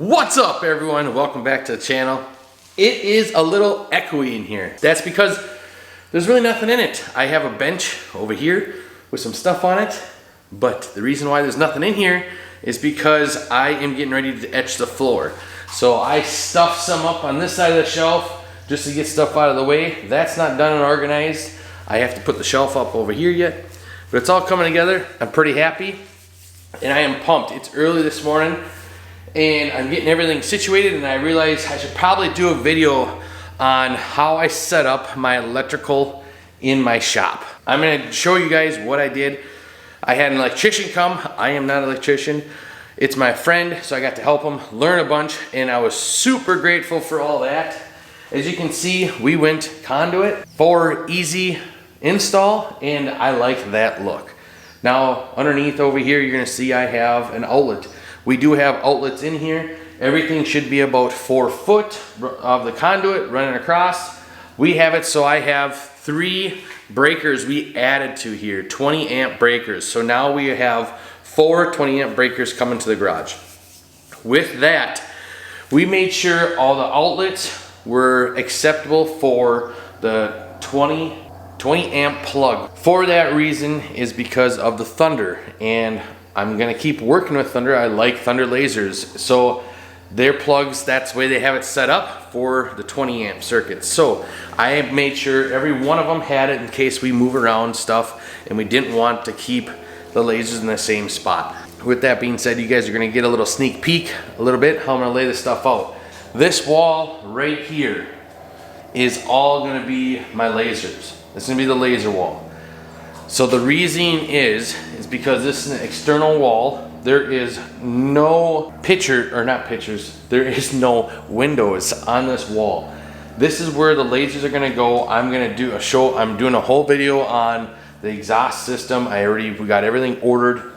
What's up, everyone? Welcome back to the channel. It is a little echoey in here. That's because there's really nothing in it. I have a bench over here with some stuff on it, but the reason why there's nothing in here is because I am getting ready to etch the floor. So I stuffed some up on this side of the shelf just to get stuff out of the way. That's not done and organized. I have to put the shelf up over here yet, but it's all coming together. I'm pretty happy and I am pumped. It's early this morning and I'm getting everything situated, and I realized I should probably do a video on how I set up my electrical in my shop. I'm going to show you guys what I did. I had an electrician come. I am not an electrician. It's my friend, so I got to help him learn a bunch, and I was super grateful for all that. As you can see, we went conduit for easy install, and I like that look. Now, underneath over here, you're going to see I have an outlet. We do have outlets in here. Everything should be about 4 foot of the conduit running across. We have it so I have 3 breakers we added to here, 20 amp breakers. So now we have 4 20 amp breakers coming to the garage. With that, we made sure all the outlets were acceptable for the 20 amp plug. For that reason is because of the Thunder, and I'm gonna keep working with Thunder. I like Thunder lasers. So their plugs, that's the way they have it set up for the 20 amp circuits. So I made sure every one of them had it in case we move around stuff and we didn't want to keep the lasers in the same spot. With that being said, you guys are gonna get a little sneak peek a little bit how I'm gonna lay this stuff out. This wall right here is all gonna be my lasers. This is gonna be the laser wall. So the reason is because this is an external wall. There is no there is no windows on this wall. This is where the lasers are gonna go. I'm doing a whole video on the exhaust system. We got everything ordered,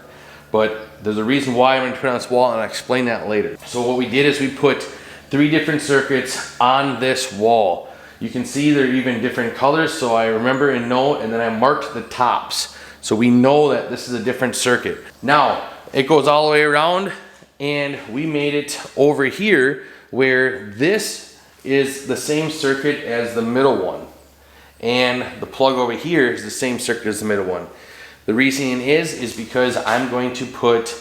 but there's a reason why I'm gonna put it on this wall, and I'll explain that later. So what we did is we put 3 different circuits on this wall. You can see they're even different colors, so I remember and know, and then I marked the tops. So we know that this is a different circuit. Now, it goes all the way around, and we made it over here where this is the same circuit as the middle one. And the plug over here is the same circuit as the middle one. The reason is because I'm going to put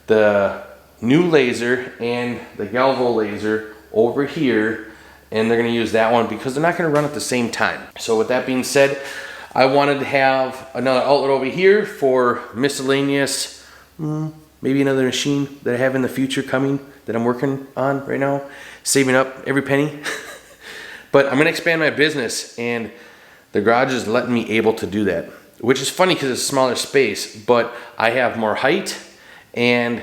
the new laser and the Galvo laser over here, and they're going to use that one because they're not going to run at the same time. So with that being said, I wanted to have another outlet over here for miscellaneous, maybe another machine that I have in the future coming that I'm working on right now, saving up every penny. But I'm going to expand my business, and the garage is letting me able to do that, which is funny because it's a smaller space, but I have more height, and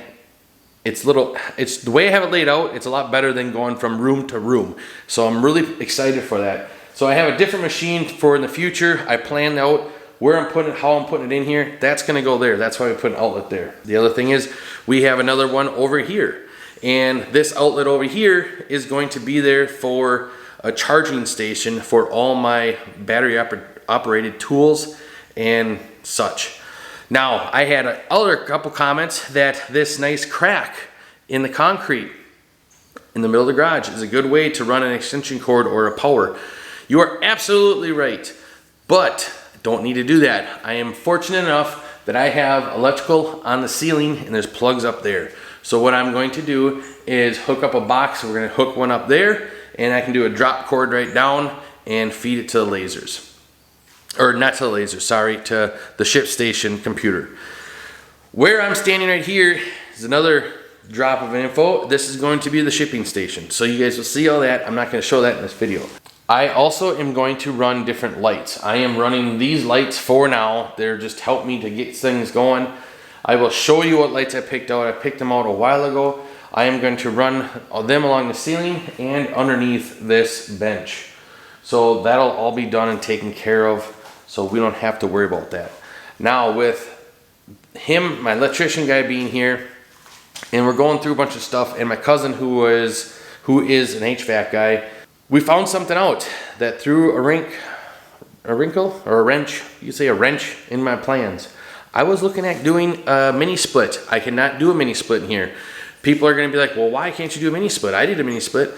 it's the way I have it laid out, it's a lot better than going from room to room. So I'm really excited for that. So I have a different machine for in the future. I planned out where I'm putting it, how I'm putting it in here. That's gonna go there. That's why we put an outlet there. The other thing is we have another one over here. And this outlet over here is going to be there for a charging station for all my battery operated tools and such. Now, I had a couple comments that this nice crack in the concrete in the middle of the garage is a good way to run an extension cord or a power. You are absolutely right, but don't need to do that. I am fortunate enough that I have electrical on the ceiling and there's plugs up there. So what I'm going to do is hook up a box. We're going to hook one up there, and I can do a drop cord right down and feed it to the lasers. Or not to the laser, sorry, to the ship station computer. Where I'm standing right here is another drop of info. This is going to be the shipping station. So you guys will see all that. I'm not going to show that in this video. I also am going to run different lights. I am running these lights for now. They're just help me to get things going. I will show you what lights I picked out. I picked them out a while ago. I am going to run them along the ceiling and underneath this bench. So that'll all be done and taken care of, so we don't have to worry about that. Now with him, my electrician guy being here, and we're going through a bunch of stuff, and my cousin who is an HVAC guy, we found something out that threw a wrinkle or a wrench, you could say a wrench in my plans. I was looking at doing a mini split. I cannot do a mini split in here. People are gonna be like, well, why can't you do a mini split? I did a mini split.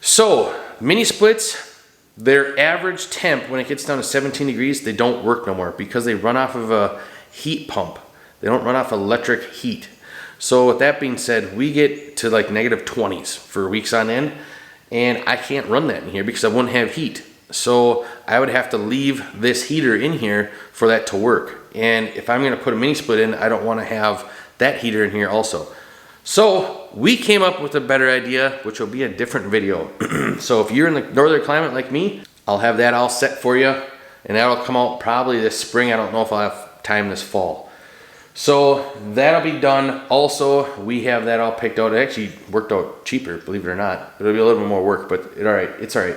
So mini splits, their average temp when it gets down to 17 degrees, they don't work no more because they run off of a heat pump. They don't run off electric heat. So with that being said, we get to like negative 20s for weeks on end, and I can't run that in here because I wouldn't have heat. So I would have to leave this heater in here for that to work. And if I'm gonna put a mini split in, I don't wanna have that heater in here also. So we came up with a better idea, which will be a different video. So if you're in the northern climate like me, I'll have that all set for you, and that'll come out probably this spring. I don't know if I'll have time this fall. So that'll be done. Also, we have that all picked out. It actually worked out cheaper, believe it or not. It'll be a little bit more work, but it's all right.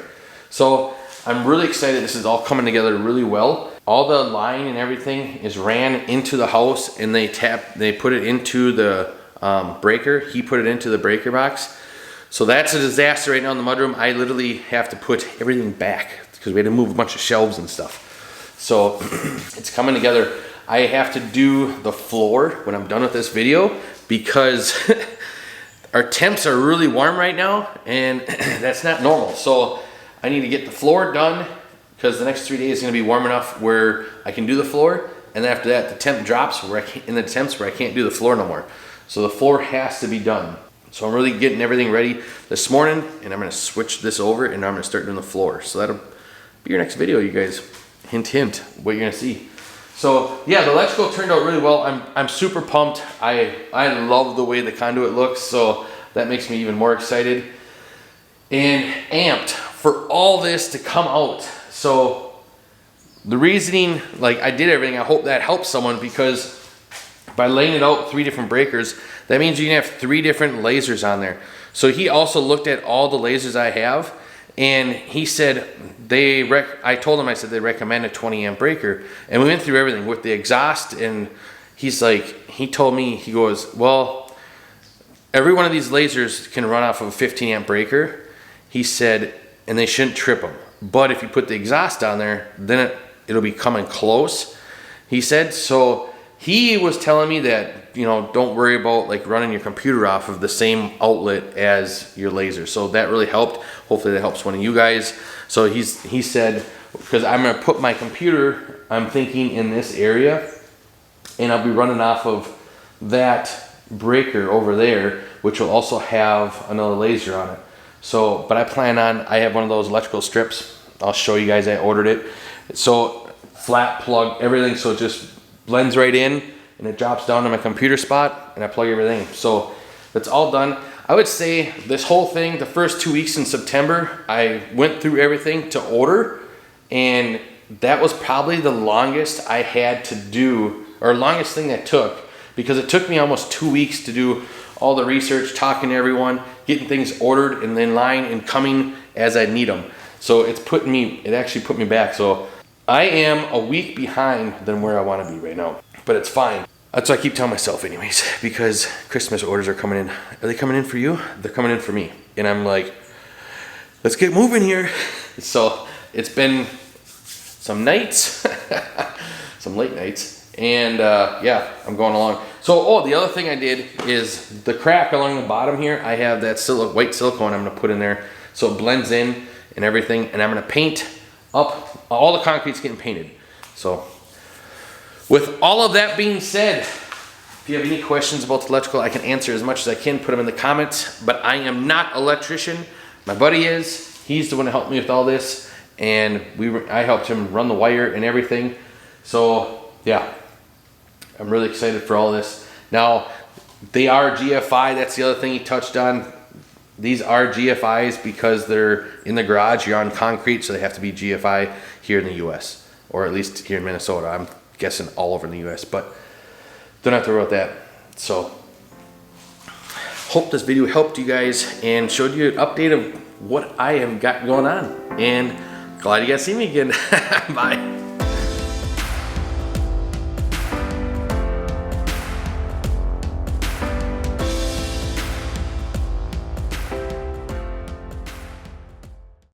So I'm really excited. This is all coming together really well. All the line and everything is ran into the house, and they put it into the breaker. He put it into the breaker box. So that's a disaster right now in the mudroom. I literally have to put everything back because we had to move a bunch of shelves and stuff. So it's coming together. I have to do the floor when I'm done with this video because our temps are really warm right now, and that's not normal. So I need to get the floor done because the next 3 days is going to be warm enough where I can do the floor, and then after that the temp drops where I can't do the floor no more. So the floor has to be done. So I'm really getting everything ready this morning, and I'm going to switch this over and I'm going to start doing the floor. So that'll be your next video, you guys. Hint, hint, what you're going to see. So yeah, the electrical turned out really well. I'm super pumped. I love the way the conduit looks, so that makes me even more excited and amped for all this to come out. So the reasoning, like I did everything, I hope that helps someone, because by laying it out 3 different breakers, that means you can have 3 different lasers on there. So he also looked at all the lasers I have, and he said I told him, I said they recommend a 20 amp breaker, and we went through everything with the exhaust, and he told me, he goes, well, every one of these lasers can run off of a 15 amp breaker, he said, and they shouldn't trip them. But if you put the exhaust on there, then it'll be coming close, he said. So he was telling me that, you know, don't worry about like running your computer off of the same outlet as your laser. So that really helped. Hopefully that helps one of you guys. So he said, because I'm gonna put my computer, I'm thinking, in this area, and I'll be running off of that breaker over there, which will also have another laser on it. So, but I have one of those electrical strips. I'll show you guys, I ordered it. So flat plug, everything, so it just blends right in, and it drops down to my computer spot, and I plug everything. So that's all done. I would say this whole thing, the first 2 weeks in September, I went through everything to order, and that was probably the longest I had to do, or longest thing that took, because it took me almost 2 weeks to do all the research, talking to everyone, getting things ordered and in line and coming as I need them. So it actually put me back. So I am a week behind than where I want to be right now, but it's fine. That's what I keep telling myself anyways, because Christmas orders are coming in. Are they coming in for you? They're coming in for me. And I'm like, let's get moving here. So it's been some nights, some late nights, and yeah, I'm going along. So, the other thing I did is the crack along the bottom here, I have that white silicone I'm gonna put in there so it blends in and everything, and I'm gonna paint up, all the concrete's getting painted. So, with all of that being said, if you have any questions about the electrical, I can answer as much as I can, put them in the comments, but I am not an electrician. My buddy is. He's the one that helped me with all this, and I helped him run the wire and everything. So, yeah, I'm really excited for all this. Now, they are GFI, that's the other thing he touched on. These are GFIs because they're in the garage, you're on concrete, so they have to be GFI here in the US, or at least here in Minnesota. I'm guessing all over in the US, but don't have to worry about that. So, hope this video helped you guys and showed you an update of what I have got going on. And glad you guys see me again. Bye.